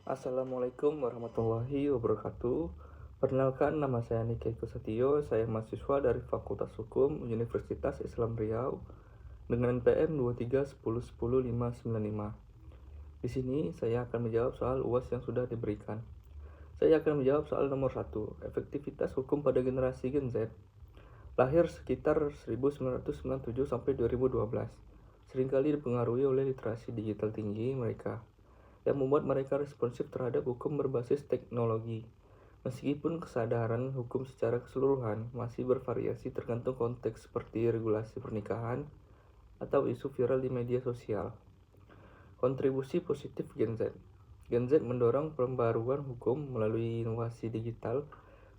Assalamualaikum warahmatullahi wabarakatuh. Perkenalkan, nama saya Nike Kusatyo. Saya mahasiswa dari Fakultas Hukum Universitas Islam Riau dengan NPM 231010595. Di sini saya akan menjawab soal UAS yang sudah diberikan. Saya akan menjawab soal nomor 1, efektivitas hukum pada generasi Gen Z. Lahir sekitar 1997 sampai 2012. Seringkali dipengaruhi oleh literasi digital tinggi mereka yang membuat mereka responsif terhadap hukum berbasis teknologi. Meskipun kesadaran hukum secara keseluruhan masih bervariasi tergantung konteks seperti regulasi pernikahan atau isu viral di media sosial. Kontribusi positif Gen Z. Gen Z mendorong pembaruan hukum melalui inovasi digital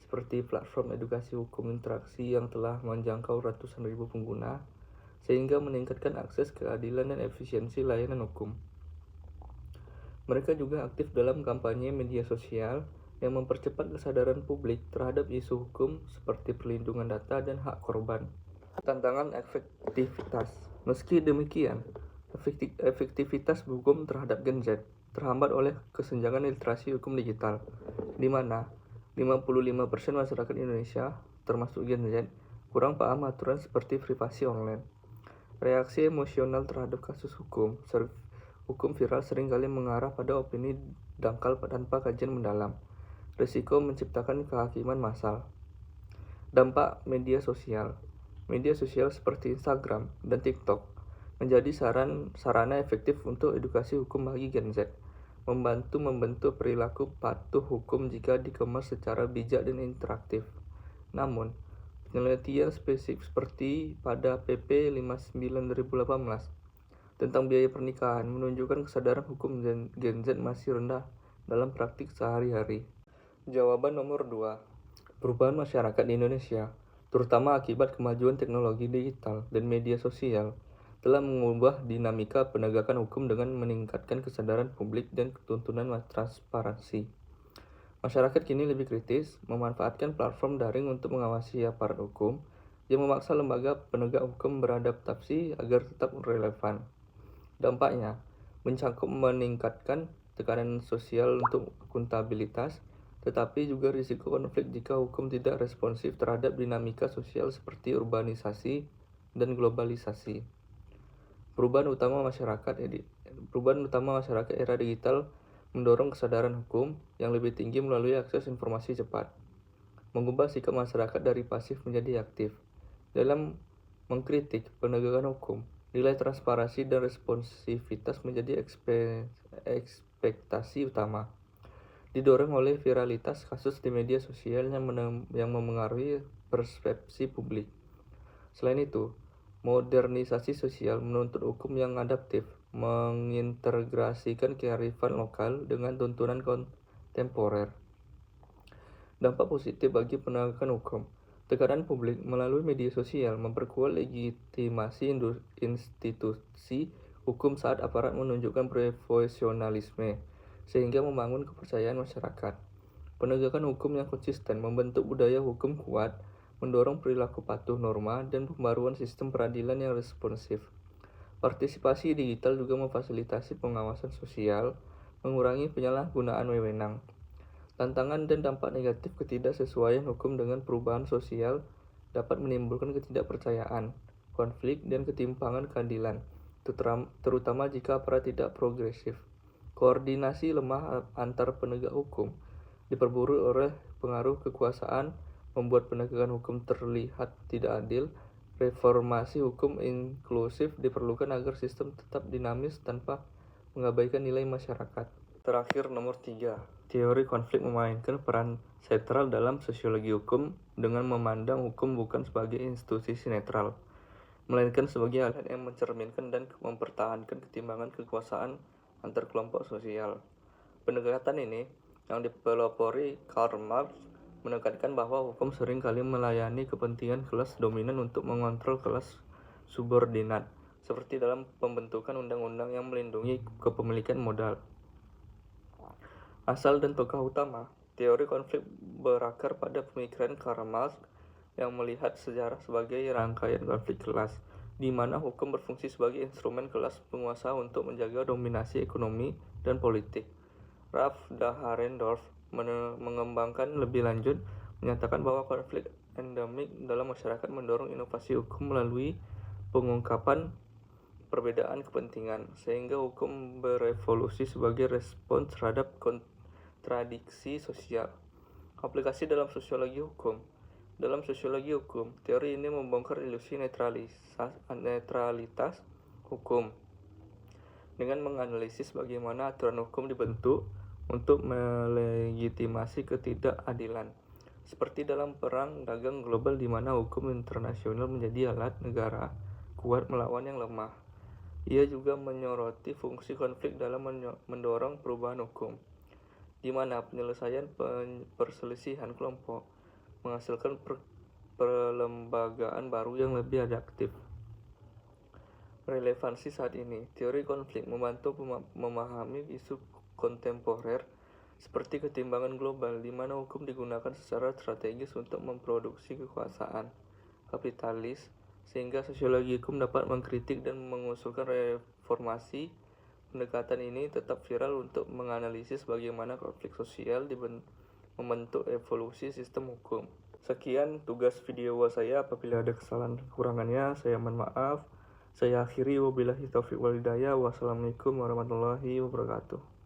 seperti platform edukasi hukum interaksi yang telah menjangkau ratusan ribu pengguna, sehingga meningkatkan akses keadilan dan efisiensi layanan hukum. Mereka juga aktif dalam kampanye media sosial yang mempercepat kesadaran publik terhadap isu hukum seperti perlindungan data dan hak korban. Tantangan efektivitas. Meski demikian, efektivitas hukum terhadap Gen Z terhambat oleh kesenjangan literasi hukum digital, di mana 55% masyarakat Indonesia, termasuk Gen Z, kurang paham aturan seperti privasi online. Reaksi emosional terhadap kasus hukum viral seringkali mengarah pada opini dangkal tanpa kajian mendalam. Risiko menciptakan kehakiman massal. Dampak media sosial. Media sosial seperti Instagram dan TikTok menjadi sarana efektif untuk edukasi hukum bagi Gen Z, membantu membentuk perilaku patuh hukum jika dikemas secara bijak dan interaktif. Namun, penelitian spesifik seperti pada PP 59 2018 tentang biaya pernikahan menunjukkan kesadaran hukum Gen Z masih rendah dalam praktik sehari-hari. Jawaban nomor 2. Perubahan masyarakat di Indonesia, terutama akibat kemajuan teknologi digital dan media sosial, telah mengubah dinamika penegakan hukum dengan meningkatkan kesadaran publik dan tuntunan transparansi. Masyarakat kini lebih kritis, memanfaatkan platform daring untuk mengawasi aparat hukum yang memaksa lembaga penegak hukum beradaptasi agar tetap relevan. Dampaknya meningkatkan tekanan sosial untuk akuntabilitas, tetapi juga risiko konflik jika hukum tidak responsif terhadap dinamika sosial seperti urbanisasi dan globalisasi. Perubahan utama masyarakat era digital mendorong kesadaran hukum yang lebih tinggi melalui akses informasi cepat, mengubah sikap masyarakat dari pasif menjadi aktif. Dalam mengkritik penegakan hukum, nilai transparansi dan responsivitas menjadi ekspektasi utama. Didorong oleh viralitas kasus di media sosial yang memengaruhi persepsi publik. Selain itu, modernisasi sosial menuntut hukum yang adaptif, mengintegrasikan kearifan lokal dengan tuntunan kontemporer. Dampak positif bagi penegakan hukum. Tekanan publik melalui media sosial memperkuat legitimasi institusi hukum saat aparat menunjukkan profesionalisme, sehingga membangun kepercayaan masyarakat. Penegakan hukum yang konsisten membentuk budaya hukum kuat, mendorong perilaku patuh norma, dan pembaruan sistem peradilan yang responsif. Partisipasi digital juga memfasilitasi pengawasan sosial, mengurangi penyalahgunaan wewenang. Tantangan dan dampak negatif ketidaksesuaian hukum dengan perubahan sosial dapat menimbulkan ketidakpercayaan, konflik, dan ketimpangan keadilan, terutama jika aparat tidak progresif. Koordinasi lemah antar penegak hukum diperburuk oleh pengaruh kekuasaan, membuat penegakan hukum terlihat tidak adil. Reformasi hukum inklusif diperlukan agar sistem tetap dinamis tanpa mengabaikan nilai masyarakat. Terakhir, nomor 3. Teori konflik memainkan peran sentral dalam sosiologi hukum dengan memandang hukum bukan sebagai institusi netral, melainkan sebagai alat yang mencerminkan dan mempertahankan ketimbangan kekuasaan antar kelompok sosial. Pendekatan ini yang dipelopori Karl Marx menekankan bahwa hukum seringkali melayani kepentingan kelas dominan untuk mengontrol kelas subordinat, seperti dalam pembentukan undang-undang yang melindungi kepemilikan modal. Asal dan tokoh utama. Teori konflik berakar pada pemikiran Karl Marx yang melihat sejarah sebagai rangkaian konflik kelas, di mana hukum berfungsi sebagai instrumen kelas penguasa untuk menjaga dominasi ekonomi dan politik. Ralph Dahrendorf mengembangkan lebih lanjut, menyatakan bahwa konflik endemik dalam masyarakat mendorong inovasi hukum melalui pengungkapan perbedaan kepentingan, sehingga hukum berevolusi sebagai respons terhadap kontradiksi sosial. Aplikasi dalam sosiologi hukum. Dalam sosiologi hukum, teori ini membongkar ilusi netralitas hukum dengan menganalisis bagaimana aturan hukum dibentuk untuk melegitimasi ketidakadilan. Seperti dalam perang dagang global di mana hukum internasional menjadi alat negara kuat melawan yang lemah. Ia juga menyoroti fungsi konflik dalam mendorong perubahan hukum, di mana penyelesaian perselisihan kelompok menghasilkan perlembagaan baru yang lebih adaptif. Relevansi saat ini, teori konflik membantu memahami isu kontemporer seperti ketimbangan global, di mana hukum digunakan secara strategis untuk memproduksi kekuasaan kapitalis, sehingga sosiologi hukum dapat mengkritik dan mengusulkan reformasi. Pendekatan ini tetap viral untuk menganalisis bagaimana konflik sosial membentuk evolusi sistem hukum. Sekian tugas video saya. Apabila ada kesalahan kekurangannya, saya mohon maaf. Saya akhiri, wabillahi taufiq wal hidayah. Wassalamualaikum warahmatullahi wabarakatuh.